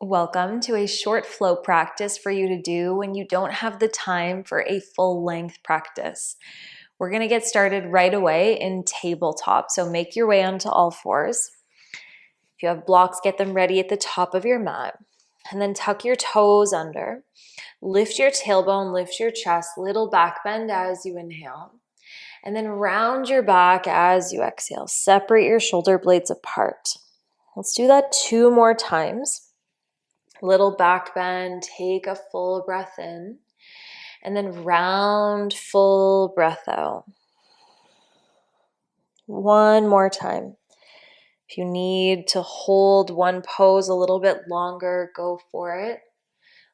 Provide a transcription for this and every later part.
Welcome to a short flow practice for you to do when you don't have the time for a full length practice. We're going to get started right away in tabletop, so make your way onto all fours. If you have blocks, get them ready at the top of your mat, and then tuck your toes under. Lift your tailbone, lift your chest, little back bend as you inhale, and then round your back as you exhale. Separate your shoulder blades apart. Let's do that 2 more times. Little back bend, take a full breath in, and then round, full breath out. 1 more time. If you need to hold one pose a little bit longer, go for it.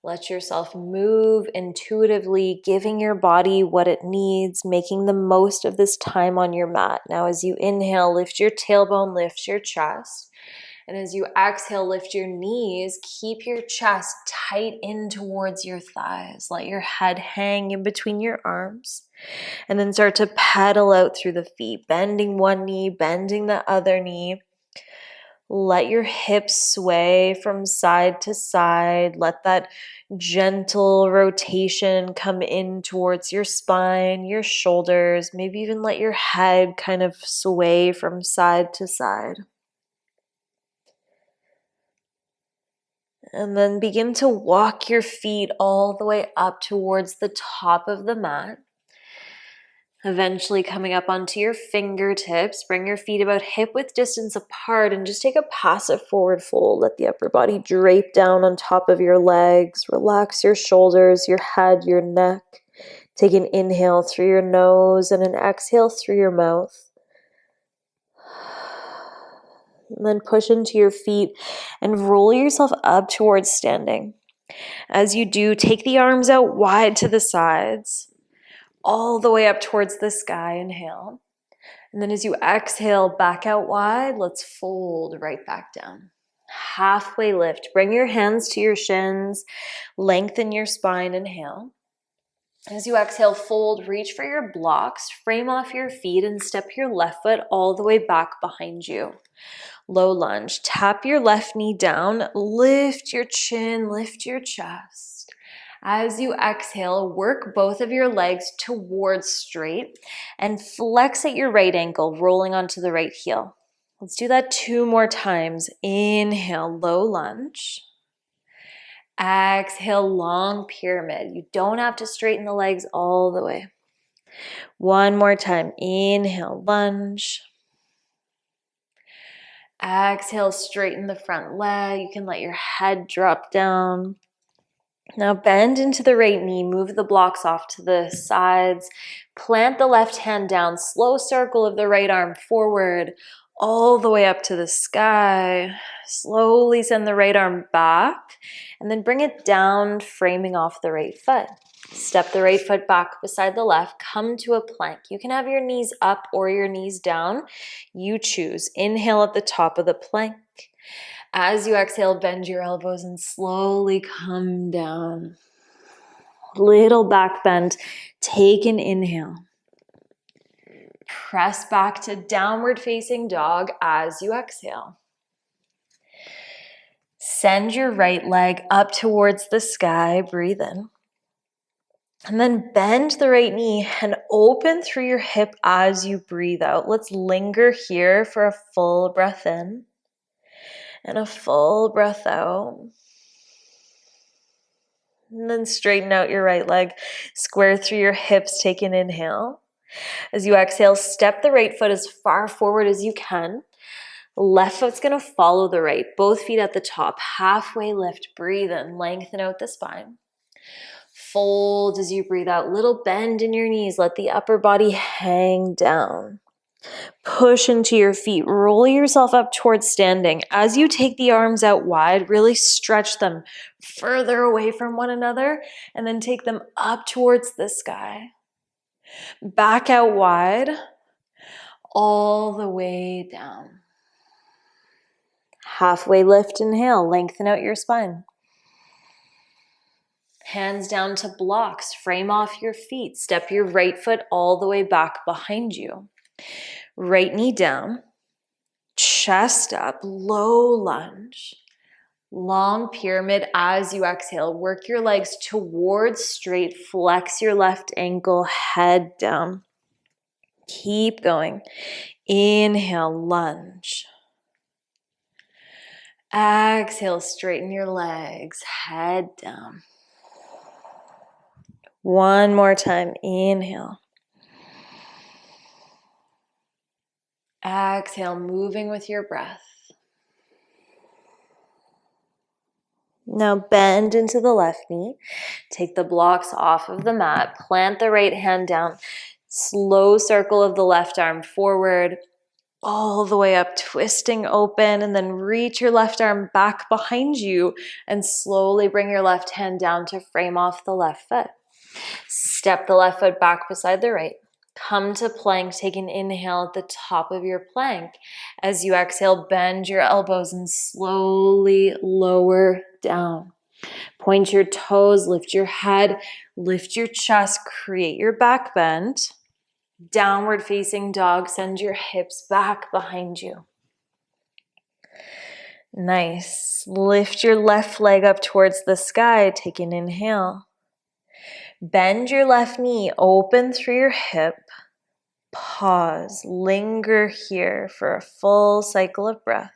Let yourself move intuitively, giving your body what it needs, making the most of this time on your mat. Now, as you inhale, lift your tailbone, lift your chest. And as you exhale, lift your knees, keep your chest tight in towards your thighs. Let your head hang in between your arms. And then start to pedal out through the feet, bending one knee, bending the other knee. Let your hips sway from side to side. Let that gentle rotation come in towards your spine, your shoulders. Maybe even let your head kind of sway from side to side. And then begin to walk your feet all the way up towards the top of the mat. Eventually coming up onto your fingertips, bring your feet about hip-width distance apart and just take a passive forward fold. Let the upper body drape down on top of your legs. Relax your shoulders, your head, your neck. Take an inhale through your nose and an exhale through your mouth. And then push into your feet and roll yourself up towards standing. As you do, take the arms out wide to the sides, all the way up towards the sky. Inhale. And then as you exhale, back out wide, let's fold right back down. Halfway lift. Bring your hands to your shins. Lengthen your spine. Inhale. As you exhale, fold, reach for your blocks, frame off your feet, and step your left foot all the way back behind you. Low lunge. Tap your left knee down, lift your chin, lift your chest. As you exhale, work both of your legs towards straight and flex at your right ankle, rolling onto the right heel. Let's do that 2 more times. Inhale, low lunge. Exhale, long pyramid. You don't have to straighten the legs all the way. 1 more time. Inhale, lunge. Exhale, straighten the front leg. You can let your head drop down. Now bend into the right knee. Move the blocks off to the sides. Plant the left hand down. Slow circle of the right arm forward, all the way up to the sky. Slowly send the right arm back, and then bring it down, framing off the right foot. Step the right foot back beside the left. Come to a plank. You can have your knees up or your knees down. You choose. Inhale at the top of the plank. As you exhale, bend your elbows and slowly come down. Little back bend. Take an inhale. Press back to downward facing dog as you exhale. Send your right leg up towards the sky. Breathe in. And then bend the right knee and open through your hip as you breathe out. Let's linger here for a full breath in and a full breath out. And then straighten out your right leg. Square through your hips. Take an inhale. As you exhale, step the right foot as far forward as you can. Left foot's going to follow the right. Both feet at the top. Halfway lift. Breathe in. Lengthen out the spine. Fold as you breathe out. Little bend in your knees. Let the upper body hang down. Push into your feet. Roll yourself up towards standing. As you take the arms out wide, really stretch them further away from one another and then take them up towards the sky. Back out wide, all the way down. Halfway lift, inhale. Lengthen out your spine. Hands down to blocks. Frame off your feet. Step your right foot all the way back behind you. Right knee down. Chest up. Low lunge. Long pyramid as you exhale. Work your legs towards straight. Flex your left ankle, head down. Keep going. Inhale, lunge. Exhale, straighten your legs, head down. One more time. Inhale. Exhale, moving with your breath. Now bend into the left knee. Take the blocks off of the mat. Plant the right hand down. Slow circle of the left arm forward, all the way up, twisting open, and then reach your left arm back behind you and slowly bring your left hand down to frame off the left foot. Step the left foot back beside the right. Come to plank, take an inhale at the top of your plank. As you exhale, bend your elbows and slowly lower down. Point your toes, lift your head, lift your chest, create your back bend. Downward facing dog, send your hips back behind you. Nice. Lift your left leg up towards the sky, take an inhale. Bend your left knee, open through your hip. Pause, linger here for a full cycle of breath.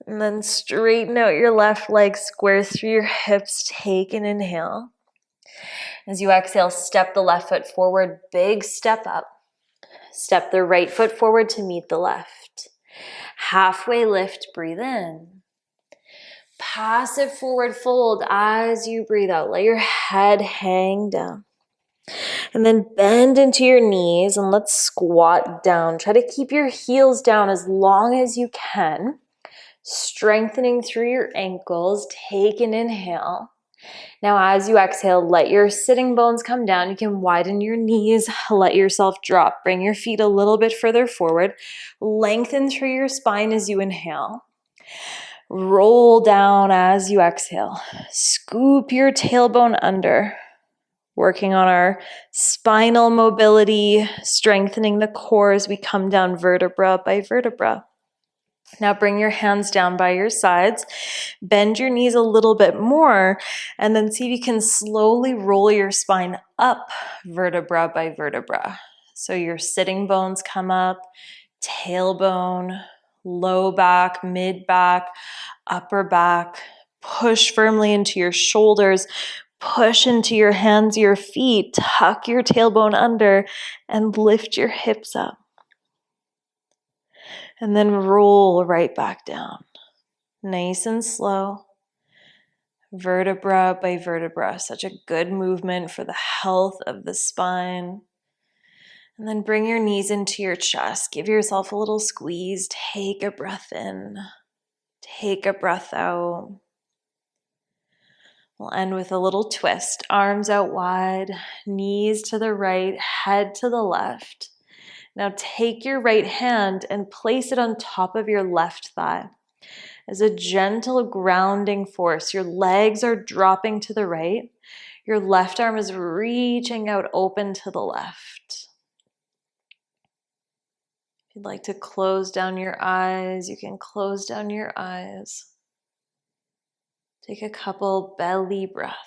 And then straighten out your left leg, square through your hips, take an inhale. As you exhale, step the left foot forward, big step up. Step the right foot forward to meet the left. Halfway lift, breathe in. Passive forward fold as you breathe out. Let your head hang down. And then bend into your knees and let's squat down. Try to keep your heels down as long as you can. Strengthening through your ankles. Take an inhale. Now as you exhale, let your sitting bones come down. You can widen your knees, let yourself drop. Bring your feet a little bit further forward. Lengthen through your spine as you inhale. Roll down as you exhale. Scoop your tailbone under. Working on our spinal mobility, strengthening the core as we come down vertebra by vertebra. Now bring your hands down by your sides, bend your knees a little bit more, and then see if you can slowly roll your spine up vertebra by vertebra. So your sitting bones come up, tailbone, low back, mid back, upper back. Push firmly into your shoulders, push into your hands, your feet, tuck your tailbone under, and lift your hips up. And then roll right back down. Nice and slow. Vertebra by vertebra. Such a good movement for the health of the spine. And then bring your knees into your chest. Give yourself a little squeeze. Take a breath in. Take a breath out. We'll end with a little twist. Arms out wide, knees to the right, head to the left. Now take your right hand and place it on top of your left thigh. As a gentle grounding force, your legs are dropping to the right. Your left arm is reaching out open to the left. If you'd like to close down your eyes, you can close down your eyes. Take a couple belly breaths.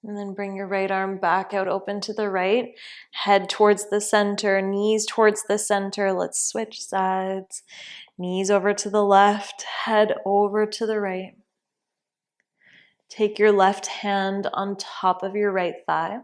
And then bring your right arm back out open to the right. Head towards the center, knees towards the center. Let's switch sides. Knees over to the left, head over to the right. Take your left hand on top of your right thigh.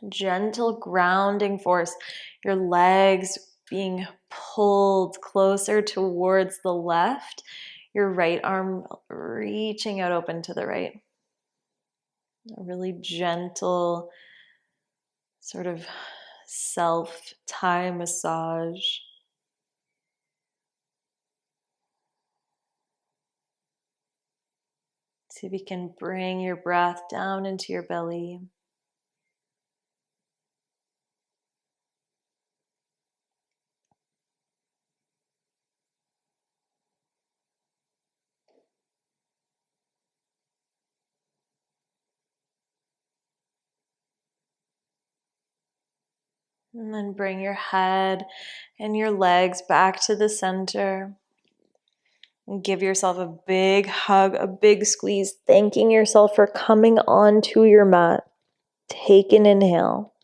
Gentle grounding force. Your legs being pulled closer towards the left. Your right arm reaching out open to the right. A really gentle sort of self-Thai massage. See if you can bring your breath down into your belly. And then bring your head and your legs back to the center. And give yourself a big hug, a big squeeze, thanking yourself for coming onto your mat. Take an inhale.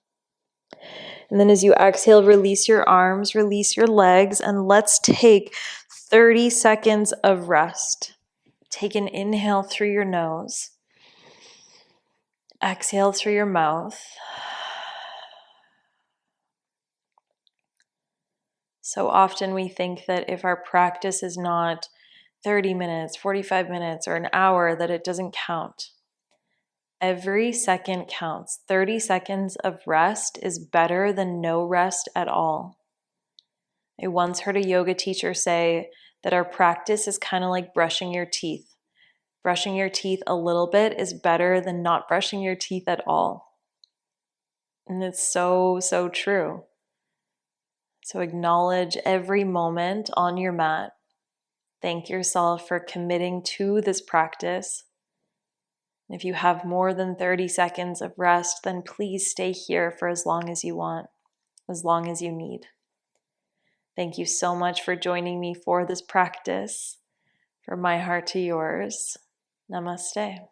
And then as you exhale, release your arms, release your legs, and let's take 30 seconds of rest. Take an inhale through your nose. Exhale through your mouth. So often we think that if our practice is not 30 minutes, 45 minutes, or an hour, that it doesn't count. Every second counts. 30 seconds of rest is better than no rest at all. I once heard a yoga teacher say that our practice is kind of like brushing your teeth. Brushing your teeth a little bit is better than not brushing your teeth at all. And it's so, so true. So acknowledge every moment on your mat. Thank yourself for committing to this practice. If you have more than 30 seconds of rest, then please stay here for as long as you want, as long as you need. Thank you so much for joining me for this practice. From my heart to yours, namaste.